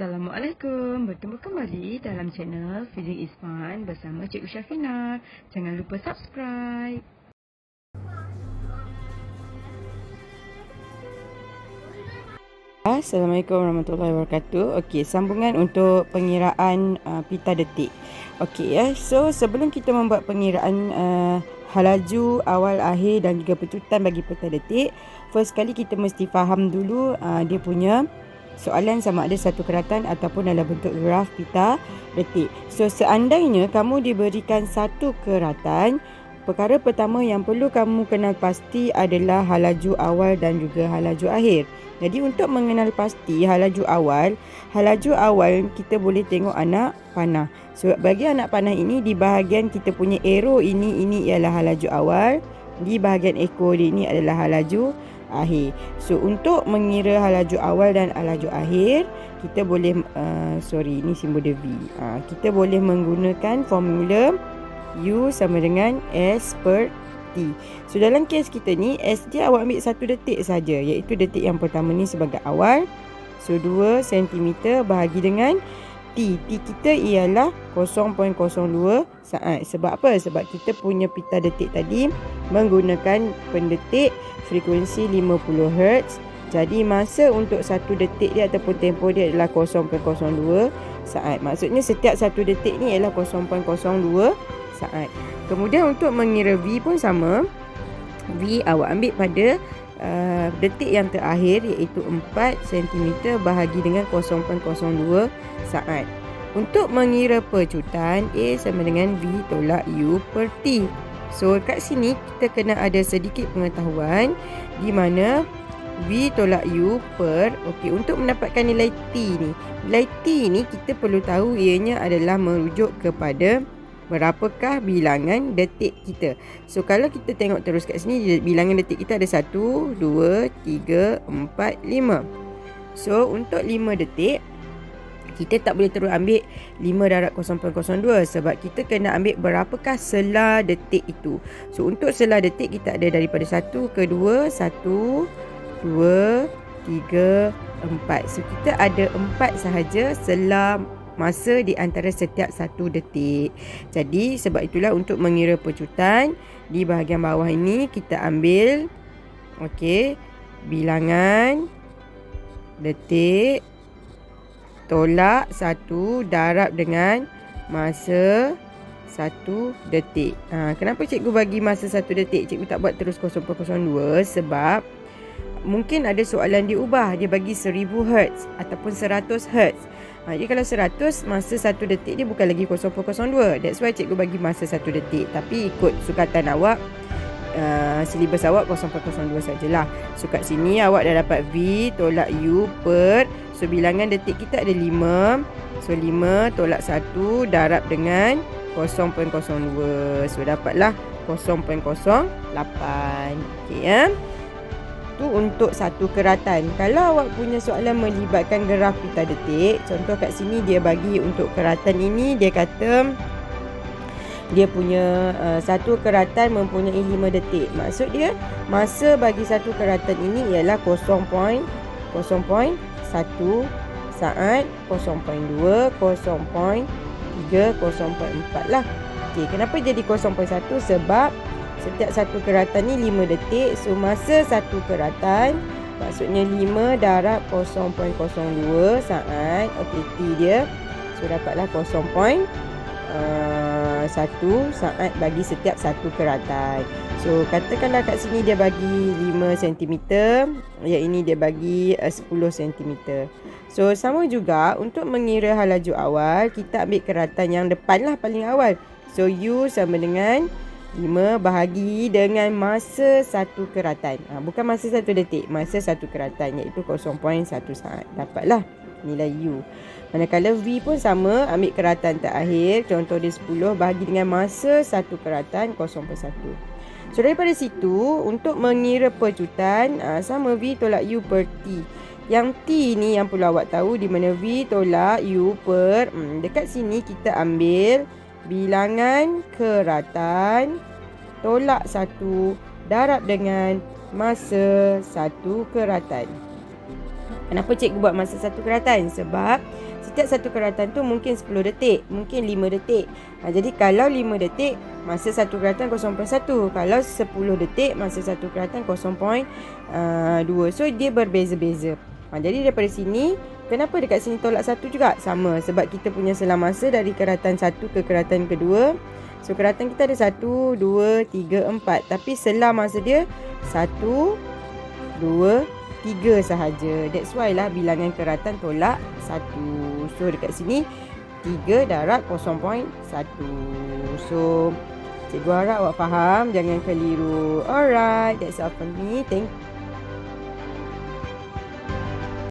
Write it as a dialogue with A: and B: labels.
A: Assalamualaikum, bertemu kembali dalam channel Feeding is Fun bersama Cikgu Syafina. Jangan lupa subscribe. Assalamualaikum warahmatullahi wabarakatuh. Okey, sambungan untuk pengiraan pita detik. Okey ya. So sebelum kita membuat pengiraan halaju awal, akhir dan juga pecutan bagi pita detik, first kali kita mesti faham dulu dia punya soalan sama ada satu keratan ataupun dalam bentuk graf pita detik. So seandainya kamu diberikan satu keratan, perkara pertama yang perlu kamu kenal pasti adalah halaju awal dan juga halaju akhir. Jadi untuk mengenal pasti halaju awal kita boleh tengok anak panah. So bagi anak panah ini, di bahagian kita punya arrow ini ialah halaju awal, di bahagian ekor ini adalah halaju akhir. So untuk mengira halaju awal dan halaju akhir, kita boleh ini simbol dia V. Kita boleh menggunakan formula U sama dengan S per T. So dalam kes kita ni, S dia awak ambil 1 detik saja, iaitu detik yang pertama ni sebagai awal. So 2 cm bahagi dengan T. T kita ialah 0.02 saat. Sebab apa? Sebab kita punya pita detik tadi menggunakan pendetik frekuensi 50 Hz. Jadi masa untuk 1 detik dia ataupun tempoh dia adalah 0.02 saat. Maksudnya setiap 1 detik ni ialah 0.02 saat. Kemudian untuk mengira V pun sama. V awak ambil pada detik yang terakhir, iaitu 4 cm bahagi dengan 0.02 saat. Untuk mengira pecutan, A sama dengan V tolak U per T. So kat sini kita kena ada sedikit pengetahuan di mana V tolak U per, untuk mendapatkan nilai T ni. Nilai T ni kita perlu tahu ianya adalah merujuk kepada berapakah bilangan detik kita. So kalau kita tengok terus kat sini, bilangan detik kita ada 1, 2, 3, 4, 5. So untuk 5 detik, kita tak boleh terus ambil 5 darab 0.02 sebab kita kena ambil berapakah sela detik itu. So untuk sela detik kita ada daripada 1 ke 2, 1, 2, 3, 4. So kita ada 4 sahaja sela masa di antara setiap 1 detik. Jadi sebab itulah untuk mengira pecutan, di bahagian bawah ini kita ambil bilangan detik tolak 1 darab dengan masa 1 detik. Kenapa cikgu bagi masa 1 detik? Cikgu tak buat terus 0.02 sebab mungkin ada soalan diubah, dia bagi 1000 Hz ataupun 100 Hz. Jadi kalau 100, masa 1 detik dia bukan lagi 0.02. That's why cikgu bagi masa 1 detik. Tapi ikut sukatan awak, silibus awak 0.02 sajalah. So kat sini awak dah dapat V tolak U per, so bilangan detik kita ada 5. So 5 tolak 1 darab dengan 0.02. So dapatlah 0.08. Okey ya. Tu untuk satu keratan. Kalau awak punya soalan melibatkan graf pita detik, contoh kat sini dia bagi untuk keratan ini, dia kata dia punya satu keratan mempunyai 5 detik. Maksud dia masa bagi satu keratan ini ialah 0.1 saat, 0.2, 0.3, 0.4 lah. Okey, kenapa jadi 0.1? Sebab setiap satu keratan ni 5 detik. So masa satu keratan, maksudnya 5 darab 0.02 saat. T dia, so dapatlah 0.1 saat bagi setiap satu keratan. So katakanlah kat sini dia bagi 5 cm, yang ini dia bagi 10 cm. So sama juga untuk mengira halaju awal, kita ambil keratan yang depan lah, paling awal. So U sama dengan 5 bahagi dengan masa 1 keratan. Bukan masa 1 detik, masa 1 keratan, iaitu 0.1 saat. Dapatlah nilai U. Manakala V pun sama, ambil keratan terakhir, contoh dia 10 bahagi dengan masa 1 keratan 0.1. So daripada situ, untuk mengira pecutan, sama V tolak U per T. Yang T ni yang perlu awak tahu, di mana V tolak U per, dekat sini kita ambil bilangan keratan tolak 1 darab dengan masa 1 keratan. Kenapa cikgu buat masa satu keratan? Sebab setiap satu keratan tu mungkin 10 detik, mungkin 5 detik. Jadi kalau 5 detik, masa satu keratan 0.1. Kalau 10 detik, masa satu keratan 0.2. So dia berbeza-beza. Jadi daripada sini, kenapa dekat sini tolak 1 juga? Sama, sebab kita punya selang masa dari keratan 1 ke keratan kedua. So keratan kita ada 1, 2, 3, 4. Tapi selang masa dia 1, 2, 3 sahaja. That's why lah bilangan keratan tolak 1. So dekat sini 3 darab 0.1. So cikgu harap awak faham, jangan keliru. Alright, that's all for me. Thank you.